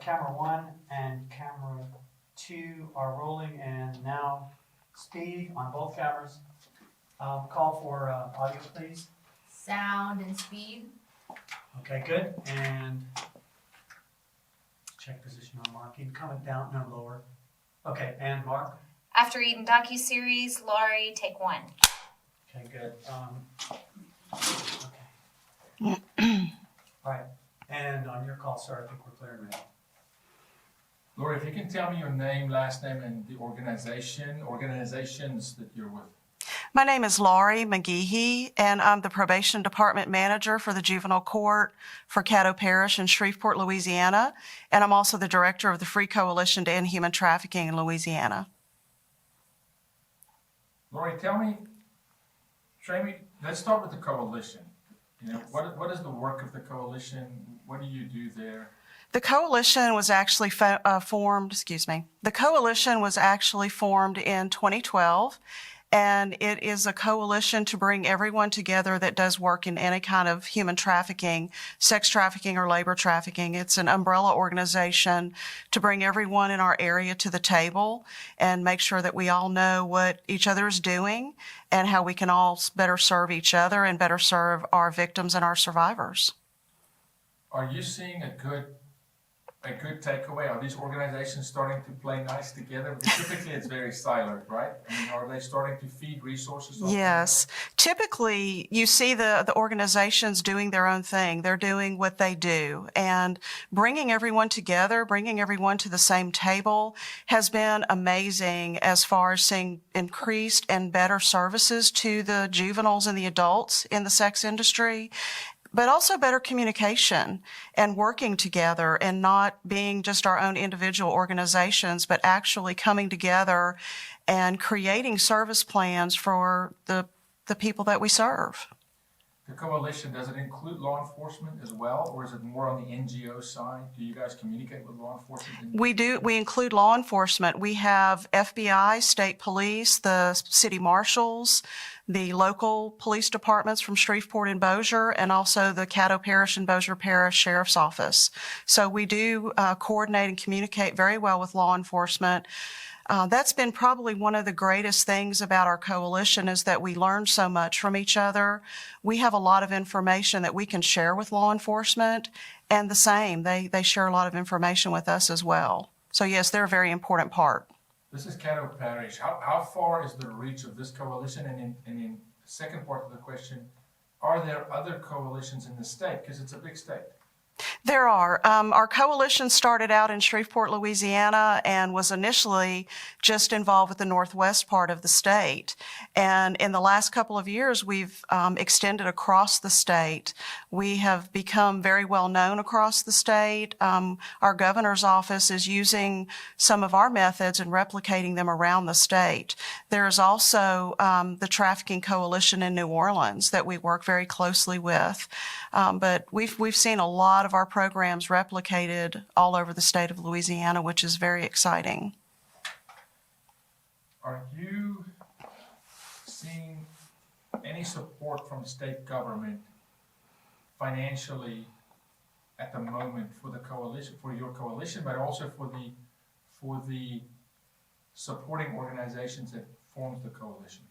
Camera 1 and Camera 2 are rolling, and now speed on both cameras. Call for audio, please. Sound and speed. Okay, good. And check position on marking. Comment down, no lower. Okay, and Mark. After Eden docuseries, Laurie, take 1. Okay, good. Okay. All right. And on your call, sir, I think we're clear now. Laurie, if you can tell me your name, last name, and the organizations that you're with. My name is Laurie McGehee, and I'm the Probation Department Manager for the Juvenile Court for Caddo Parish in Shreveport, Louisiana, and I'm also the Director of the Free Coalition to End Human Trafficking in Louisiana. Laurie, let's start with the coalition. You know, Yes. what is the work of the coalition? What do you do there? The coalition was actually formed in 2012, and it is a coalition to bring everyone together that does work in any kind of human trafficking, sex trafficking, or labor trafficking. It's an umbrella organization to bring everyone in our area to the table and make sure that we all know what each other is doing and how we can all better serve each other and better serve our victims and our survivors. Are you seeing a good takeaway? Are these organizations starting to play nice together? Because typically it's very siloed, right? I mean, are they starting to feed resources? Yes. Typically, you see the organizations doing their own thing. They're doing what they do. And bringing everyone together, bringing everyone to the same table has been amazing as far as seeing increased and better services to the juveniles and the adults in the sex industry, but also better communication and working together and not being just our own individual organizations, but actually coming together and creating service plans for the people that we serve. The coalition, does it include law enforcement as well, or is it more on the NGO side? Do you guys communicate with law enforcement? We do. We include law enforcement. We have FBI, state police, the city marshals, the local police departments from Shreveport and Bossier, and also the Caddo Parish and Bossier Parish Sheriff's Office. So we do coordinate and communicate very well with law enforcement. That's been probably one of the greatest things about our coalition is that we learn so much from each other. We have a lot of information that we can share with law enforcement, and the same, they share a lot of information with us as well. So yes, they're a very important part. This is Caddo Parish. How far is the reach of this coalition? And in the second part of the question, are there other coalitions in the state? Because it's a big state. There are. Our coalition started out in Shreveport, Louisiana, and was initially just involved with the northwest part of the state. And in the last couple of years, we've extended across the state. We have become very well known across the state. Our governor's office is using some of our methods and replicating them around the state. There is also the Trafficking Coalition in New Orleans that we work very closely with. But we've seen a lot of our programs replicated all over the state of Louisiana, which is very exciting. Are you seeing any support from state government financially at the moment for the coalition, for your coalition, but also for the supporting organizations that forms the coalition?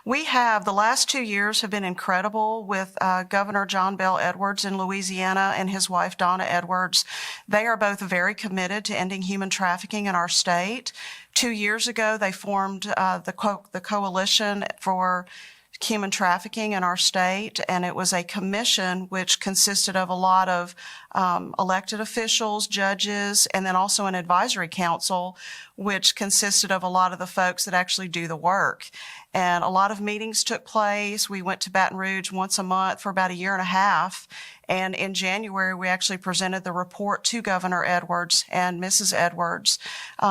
We have, the last 2 years have been incredible with Governor John Bel Edwards in Louisiana and his wife Donna Edwards. They are both very committed to ending human trafficking in our state. 2 years ago, they formed the Coalition for Human Trafficking in our state, and it was a commission which consisted of a lot of elected officials, judges, and then also an advisory council, which consisted of a lot of the folks that actually do the work. And a lot of meetings took place. We went to Baton Rouge once a month for about a year and a half. And in January, we actually presented the report to Governor Edwards and Mrs. Edwards,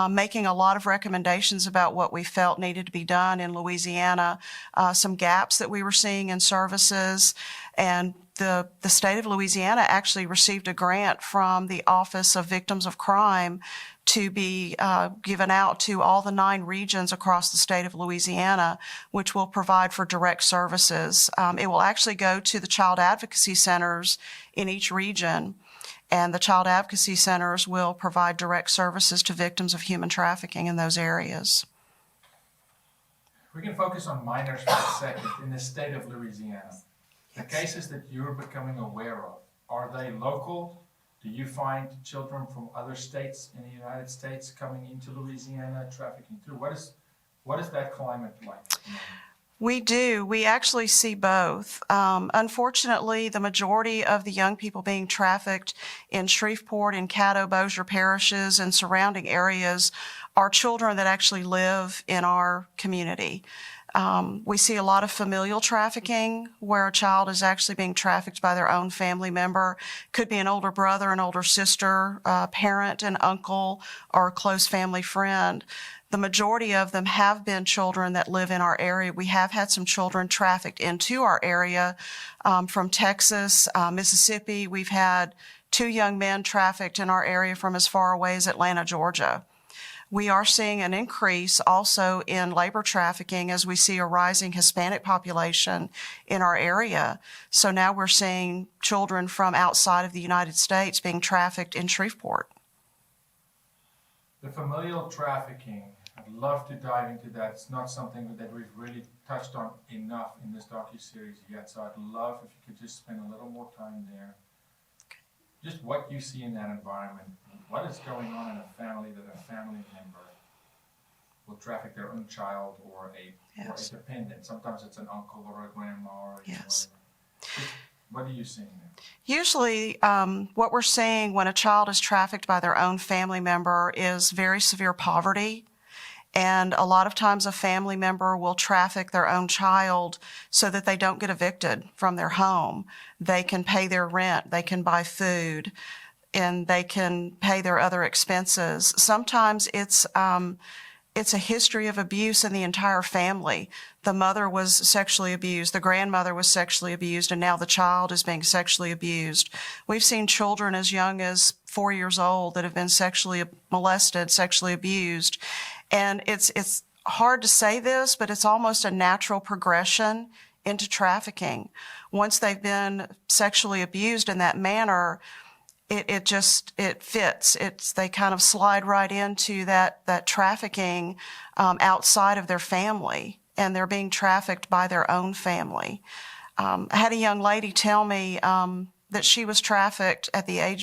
making a lot of recommendations about what we felt needed to be done in Louisiana, some gaps that we were seeing in services. And the state of Louisiana actually received a grant from the Office of Victims of Crime to be given out to all the 9 regions across the state of Louisiana, which will provide for direct services. It will actually go to the child advocacy centers in each region. And the child advocacy centers will provide direct services to victims of human trafficking in those areas. We can focus on minors for a second in the state of Louisiana. The cases that you're becoming aware of, are they local? Do you find children from other states in the United States coming into Louisiana, trafficking through? What is that climate like? We do. We actually see both. Unfortunately, the majority of the young people being trafficked in Shreveport and Caddo, Bossier parishes and surrounding areas are children that actually live in our community. We see a lot of familial trafficking where a child is actually being trafficked by their own family member. Could be an older brother, an older sister, a parent, an uncle, or a close family friend. The majority of them have been children that live in our area. We have had some children trafficked into our area from Texas, Mississippi. We've had 2 young men trafficked in our area from as far away as Atlanta, Georgia. We are seeing an increase also in labor trafficking as we see a rising Hispanic population in our area. So now we're seeing children from outside of the United States being trafficked in Shreveport. The familial trafficking, I'd love to dive into that. It's not something that we've really touched on enough in this docuseries yet, so I'd love if you could just spend a little more time there. Just what you see in that environment. What is going on in a family that a family member will traffic their own child or a dependent? Sometimes it's an uncle or a grandma or Yes. What are you seeing there? Usually, what we're seeing when a child is trafficked by their own family member is very severe poverty. And a lot of times a family member will traffic their own child so that they don't get evicted from their home. They can pay their rent, they can buy food, and they can pay their other expenses. Sometimes it's a history of abuse in the entire family. The mother was sexually abused, the grandmother was sexually abused, and now the child is being sexually abused. We've seen children as young as 4 years old that have been sexually molested, sexually abused. And it's hard to say this, but it's almost a natural progression into trafficking. Once they've been sexually abused in that manner, it fits. They kind of slide right into that trafficking outside of their family, and they're being trafficked by their own family. I had a young lady tell me that she was trafficked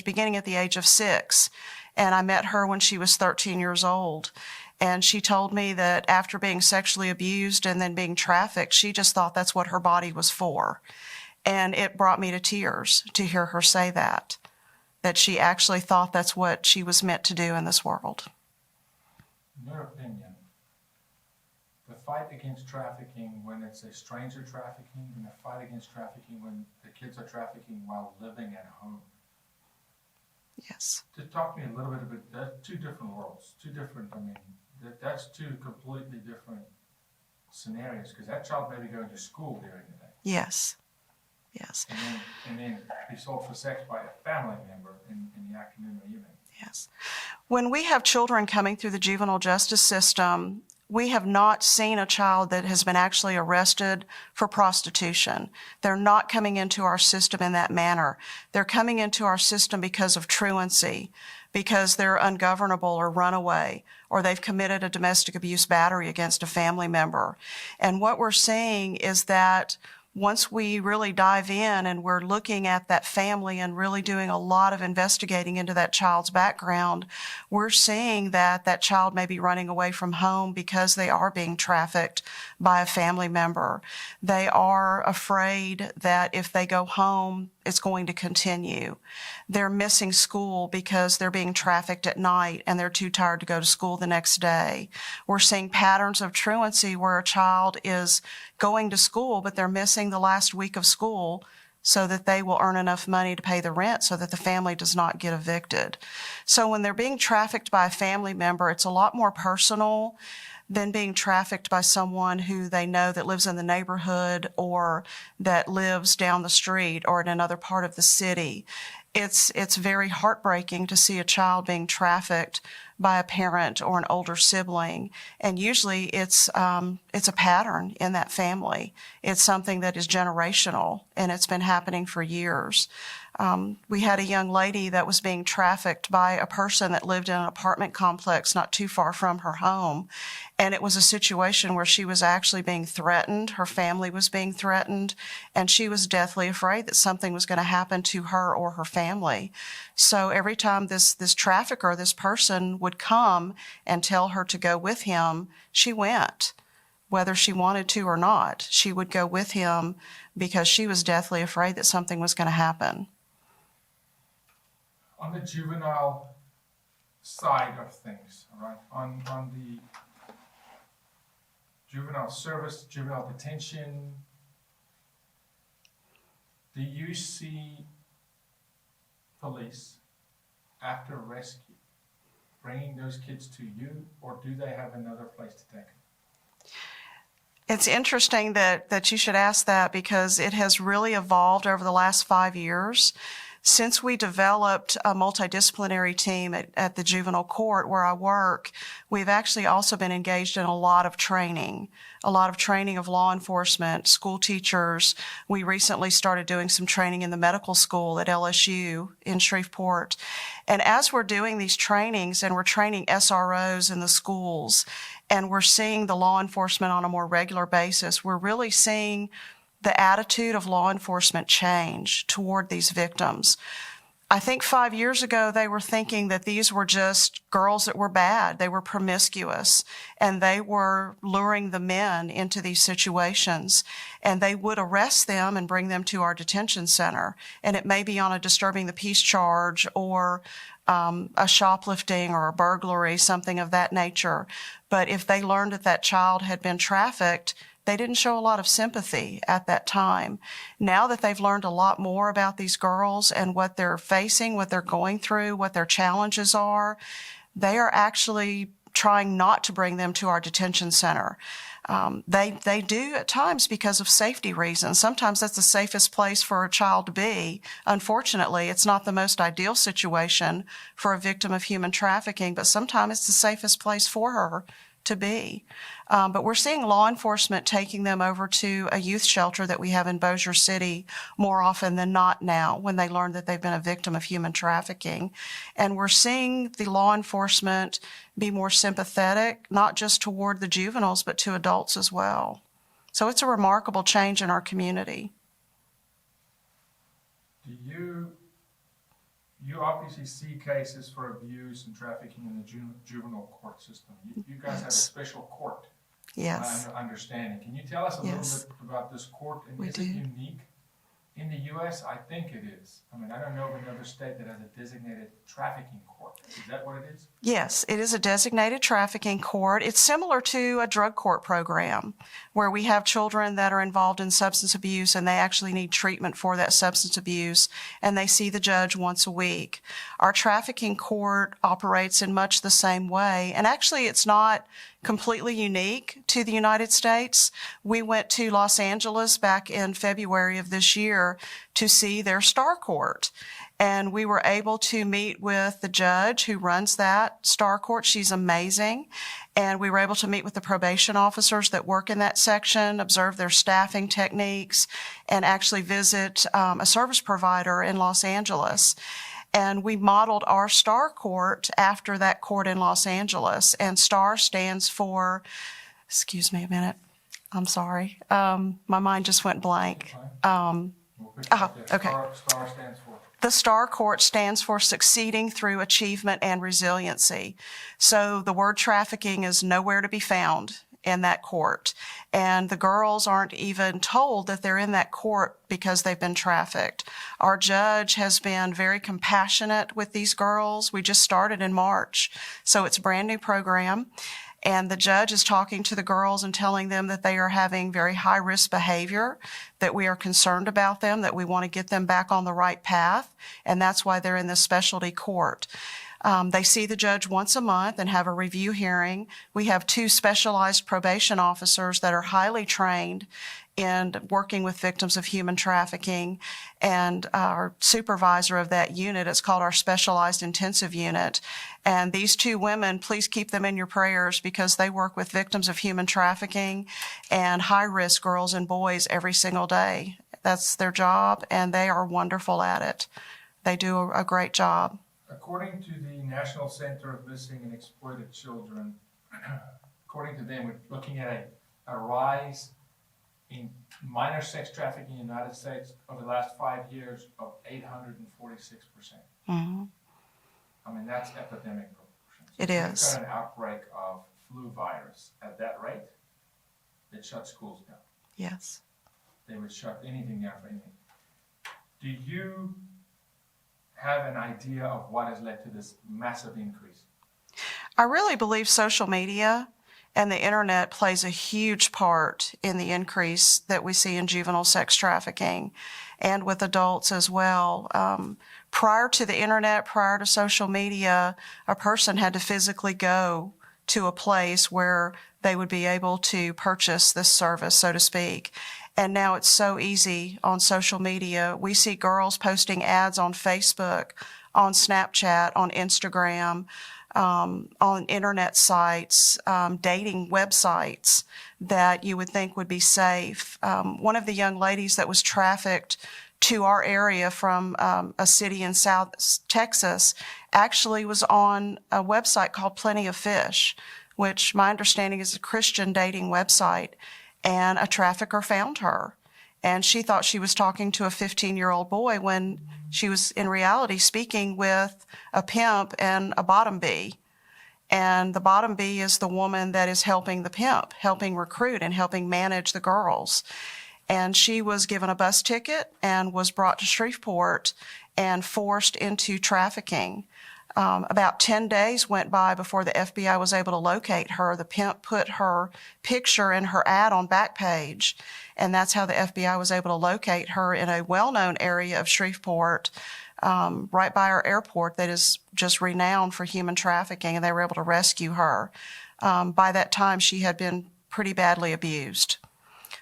beginning at the age of 6, and I met her when she was 13 years old. And she told me that after being sexually abused and then being trafficked, she just thought that's what her body was for. And it brought me to tears to hear her say that she actually thought that's what she was meant to do in this world. In your opinion, the fight against trafficking when it's a stranger trafficking and the fight against trafficking when the kids are trafficking while living at home. Yes. To talk to me a little bit about that, 2 different worlds, that's 2 completely different scenarios, because that child may be going to school during the day. Yes. Yes. And then be sold for sex by a family member in the afternoon or evening. Yes. When we have children coming through the juvenile justice system, we have not seen a child that has been actually arrested for prostitution. They're not coming into our system in that manner. They're coming into our system because of truancy, because they're ungovernable or runaway, or they've committed a domestic abuse battery against a family member. And what we're seeing is that once we really dive in and we're looking at that family and really doing a lot of investigating into that child's background, we're seeing that that child may be running away from home because they are being trafficked by a family member. They are afraid that if they go home, it's going to continue. They're missing school because they're being trafficked at night and they're too tired to go to school the next day. We're seeing patterns of truancy where a child is going to school, but they're missing the last week of school so that they will earn enough money to pay the rent so that the family does not get evicted. So when they're being trafficked by a family member, it's a lot more personal than being trafficked by someone who they know that lives in the neighborhood or that lives down the street or in another part of the city. It's very heartbreaking to see a child being trafficked by a parent or an older sibling, and usually it's a pattern in that family. It's something that is generational, and it's been happening for years. We had a young lady that was being trafficked by a person that lived in an apartment complex not too far from her home. And it was a situation where she was actually being threatened. Her family was being threatened, and she was deathly afraid that something was going to happen to her or her family. So every time this trafficker, this person would come and tell her to go with him, she went. Whether she wanted to or not, she would go with him because she was deathly afraid that something was going to happen. On the juvenile side of things, all right, on the juvenile service, juvenile detention, do you see police after rescue bringing those kids to you, or do they have another place to take them? It's interesting that you should ask that, because it has really evolved over the last 5 years. Since we developed a multidisciplinary team at the juvenile court where I work, we've actually also been engaged in a lot of training of law enforcement, school teachers. We recently started doing some training in the medical school at LSU in Shreveport. And as we're doing these trainings and we're training SROs in the schools and we're seeing the law enforcement on a more regular basis, we're really seeing the attitude of law enforcement change toward these victims. I think 5 years ago, they were thinking that these were just girls that were bad. They were promiscuous, and they were luring the men into these situations, and they would arrest them and bring them to our detention center. And it may be on a disturbing the peace charge or a shoplifting or a burglary, something of that nature. But if they learned that that child had been trafficked, they didn't show a lot of sympathy at that time. Now that they've learned a lot more about these girls and what they're facing, what they're going through, what their challenges are, they are actually trying not to bring them to our detention center. They do at times because of safety reasons. Sometimes that's the safest place for a child to be. Unfortunately, it's not the most ideal situation for a victim of human trafficking, but sometimes it's the safest place for her to be. But we're seeing law enforcement taking them over to a youth shelter that we have in Bossier City more often than not now when they learn that they've been a victim of human trafficking. And we're seeing the law enforcement be more sympathetic, not just toward the juveniles, but to adults as well. So it's a remarkable change in our community. Do you obviously see cases for abuse and trafficking in the juvenile court system. You guys have a special court. Yes. Understanding. Can you tell us a little bit about this court? And is it unique in the U.S.? I think it is. I mean, I don't know of another state that has a designated trafficking court. Is that what it is? Yes, it is a designated trafficking court. It's similar to a drug court program where we have children that are involved in substance abuse and they actually need treatment for that substance abuse, and they see the judge once a week. Our trafficking court operates in much the same way, and actually it's not completely unique to the United States. We went to Los Angeles back in February of this year to see their Star Court. And we were able to meet with the judge who runs that Star Court. She's amazing. And we were able to meet with the probation officers that work in that section, observe their staffing techniques, and actually visit a service provider in Los Angeles. And we modeled our Star Court after that court in Los Angeles. And STAR stands for, excuse me a minute, I'm sorry. My mind just went blank. Okay. STAR stands for? The STAR Court stands for Succeeding Through Achievement and Resiliency. So the word trafficking is nowhere to be found in that court. And the girls aren't even told that they're in that court because they've been trafficked. Our judge has been very compassionate with these girls. We just started in March, so it's a brand new program. And the judge is talking to the girls and telling them that they are having very high-risk behavior, that we are concerned about them, that we want to get them back on the right path, and that's why they're in this specialty court. They see the judge once a month and have a review hearing. We have 2 specialized probation officers that are highly trained in working with victims of human trafficking, and our supervisor of that unit is called our Specialized Intensive Unit. And these 2 women, please keep them in your prayers because they work with victims of human trafficking and high-risk girls and boys every single day. That's their job, and they are wonderful at it. They do a great job. According to the National Center of Missing and Exploited Children, according to them, we're looking at a rise in minor sex trafficking in the United States over the last 5 years of 846%. Mhm. I mean, that's epidemic proportions. It If is. we've got an outbreak of flu virus at that rate, they'd shut schools down. Yes. They would shut anything down for anything. Do you have an idea of what has led to this massive increase? I really believe social media and the internet plays a huge part in the increase that we see in juvenile sex trafficking and with adults as well. Prior to the internet, prior to social media, a person had to physically go to a place where they would be able to purchase this service, so to speak. And now it's so easy on social media. We see girls posting ads on Facebook, on Snapchat, on Instagram, on internet sites, dating websites that you would think would be safe. One of the young ladies that was trafficked to our area from a city in South Texas actually was on a website called Plenty of Fish, which my understanding is a Christian dating website, and a trafficker found her. And she thought she was talking to a 15-year-old boy when she was in reality speaking with a pimp and a bottom bee. And the bottom bee is the woman that is helping the pimp, helping recruit and helping manage the girls. And she was given a bus ticket and was brought to Shreveport and forced into trafficking. About 10 days went by before the FBI was able to locate her. The pimp put her picture and her ad on Backpage, and that's how the FBI was able to locate her in a well-known area of Shreveport, right by our airport that is just renowned for human trafficking, and they were able to rescue her. By that time, she had been pretty badly abused.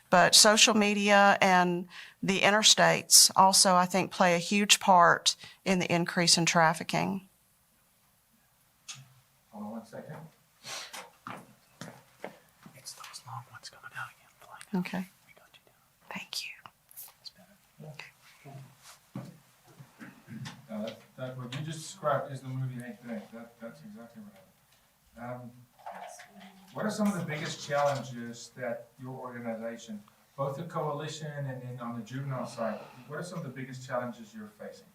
But social media and the interstates also, I think, play a huge part in the increase in trafficking. Hold on 1 second. It's those long ones coming out again. Okay. We got you down. Thank you. It's better. Now that what you just described is the movie Ain't Today. That's exactly what happened. What are some of the biggest challenges that your organization, both the coalition and then on the juvenile side, what are some of the biggest challenges you're facing?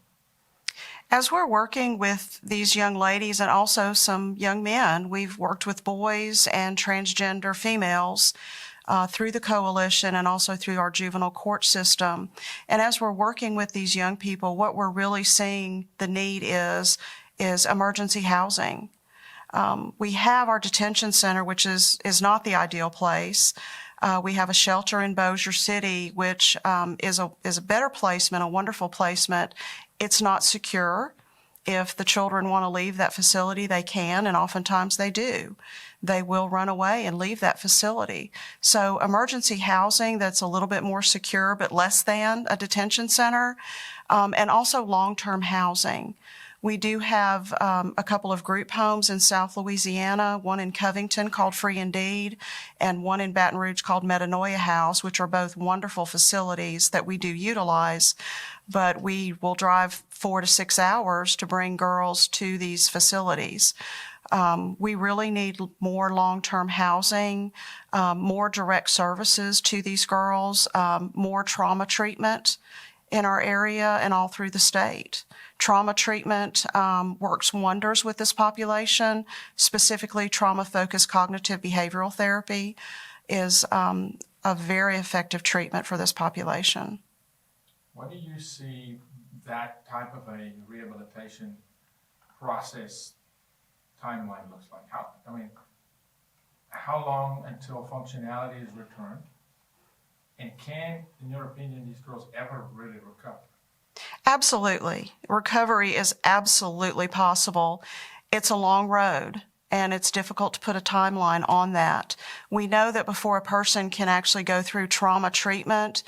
As we're working with these young ladies and also some young men, we've worked with boys and transgender females through the coalition and also through our juvenile court system. And as we're working with these young people, what we're really seeing the need is emergency housing. We have our detention center, which is not the ideal place. We have a shelter in Bossier City, which is a better placement, a wonderful placement. It's not secure. If the children want to leave that facility, they can, and oftentimes they do. They will run away and leave that facility. So emergency housing that's a little bit more secure but less than a detention center, and also long-term housing. We do have a couple of group homes in South Louisiana, one in Covington called Free Indeed, and one in Baton Rouge called Metanoia House, which are both wonderful facilities that we do utilize, but we will drive 4 to 6 hours to bring girls to these facilities. We really need more long-term housing, more direct services to these girls, more trauma treatment in our area and all through the state. Trauma treatment works wonders with this population. Specifically, trauma-focused cognitive behavioral therapy is a very effective treatment for this population. What do you see that type of a rehabilitation process timeline looks like? How long until functionality is returned? And can, in your opinion, these girls ever really recover? Absolutely. Recovery is absolutely possible. It's a long road, and it's difficult to put a timeline on that. We know that before a person can actually go through trauma treatment,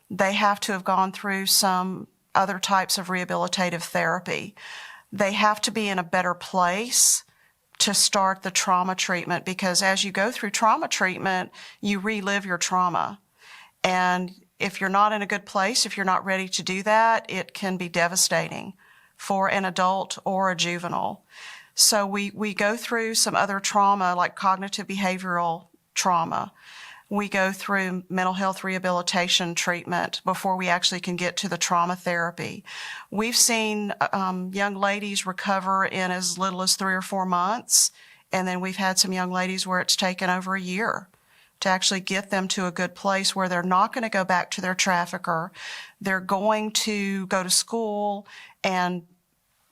they have to have gone through some other types of rehabilitative therapy. They have to be in a better place to start the trauma treatment, because as you go through trauma treatment, you relive your trauma. And if you're not in a good place, if you're not ready to do that, it can be devastating for an adult or a juvenile. So we go through some other trauma like cognitive behavioral trauma. We go through mental health rehabilitation treatment before we actually can get to the trauma therapy. We've seen young ladies recover in as little as 3 or 4 months, and then we've had some young ladies where it's taken over a year to actually get them to a good place where they're not going to go back to their trafficker. They're going to go to school and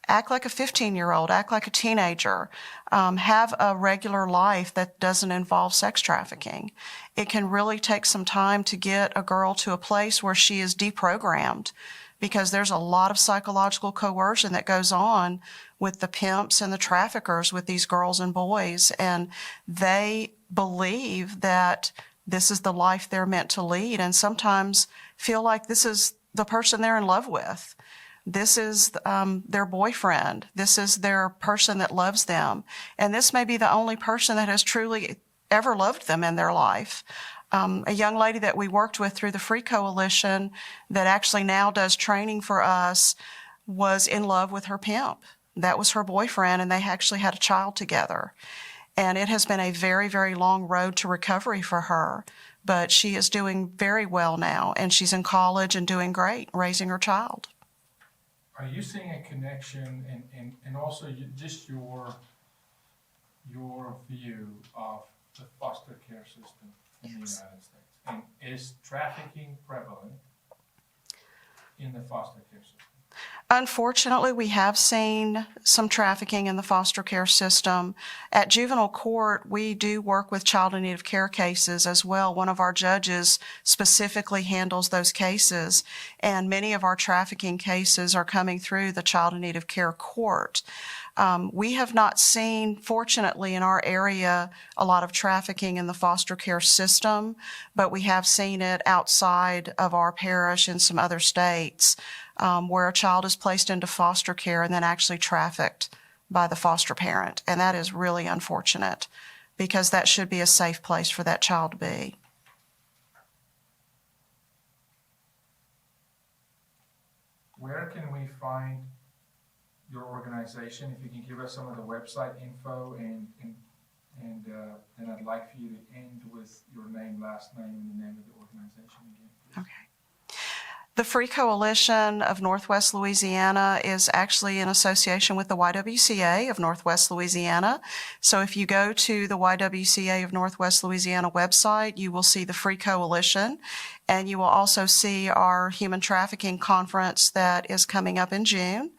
act like a 15-year-old, act like a teenager, have a regular life that doesn't involve sex trafficking. It can really take some time to get a girl to a place where she is deprogrammed, because there's a lot of psychological coercion that goes on with the pimps and the traffickers with these girls and boys, and they believe that this is the life they're meant to lead, and sometimes feel like this is the person they're in love with. This is their boyfriend. This is their person that loves them. And this may be the only person that has truly ever loved them in their life. A young lady that we worked with through the Free Coalition that actually now does training for us was in love with her pimp. That was her boyfriend, and they actually had a child together. And it has been a very, very long road to recovery for her. But she is doing very well now, and she's in college and doing great, raising her child. Are you seeing a connection and also just your view of the foster care system in the United States? And is trafficking prevalent in the foster care system? Unfortunately, we have seen some trafficking in the foster care system. At juvenile court, we do work with child in need of care cases as well. One of our judges specifically handles those cases, and many of our trafficking cases are coming through the child in need of care court. We have not seen, fortunately, in our area, a lot of trafficking in the foster care system, but we have seen it outside of our parish in some other states, where a child is placed into foster care and then actually trafficked by the foster parent. And that is really unfortunate, because that should be a safe place for that child to be. Where can we find your organization? If you can give us some of the website info, and then I'd like for you to end with your name, last name, and the name of the organization again, please. Okay. The Free Coalition of Northwest Louisiana is actually in association with the YWCA of Northwest Louisiana. So if you go to the YWCA of Northwest Louisiana website, you will see the Free Coalition, and you will also see our human trafficking conference that is coming up in June.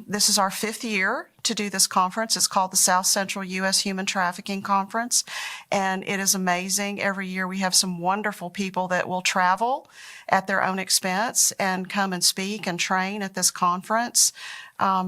This is our 5th year to do this conference. It's called the South Central U.S. Human Trafficking Conference, and it is amazing. Every year we have some wonderful people that will travel at their own expense and come and speak and train at this conference.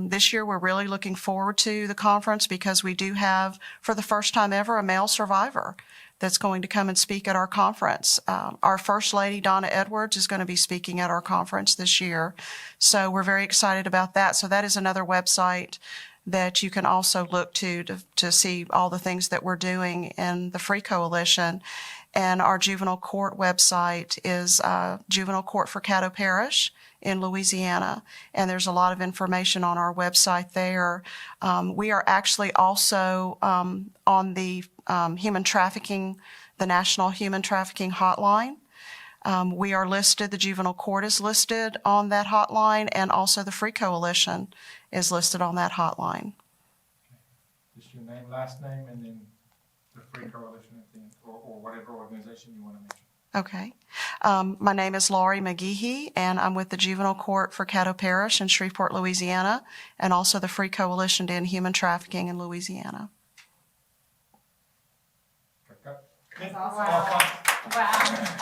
This year we're really looking forward to the conference because we do have, for the first time ever, a male survivor that's going to come and speak at our conference. Our First Lady, Donna Edwards, is going to be speaking at our conference this year. So we're very excited about that. So that is another website that you can also look to see all the things that we're doing in the Free Coalition. And our juvenile court website is Juvenile Court for Caddo Parish in Louisiana. And there's a lot of information on our website there. We are actually also on the human trafficking, the National Human Trafficking Hotline. We are listed, the juvenile court is listed on that hotline, and also the Free Coalition is listed on that hotline. Just your name, last name, and then the Free Coalition at the end, or whatever organization you want to mention. Okay. My name is Laurie McGehee, and I'm with the Juvenile Court for Caddo Parish in Shreveport, Louisiana, and also the Free Coalition to End Human Trafficking in Louisiana. Cut, cut. Good. Wow. Wow.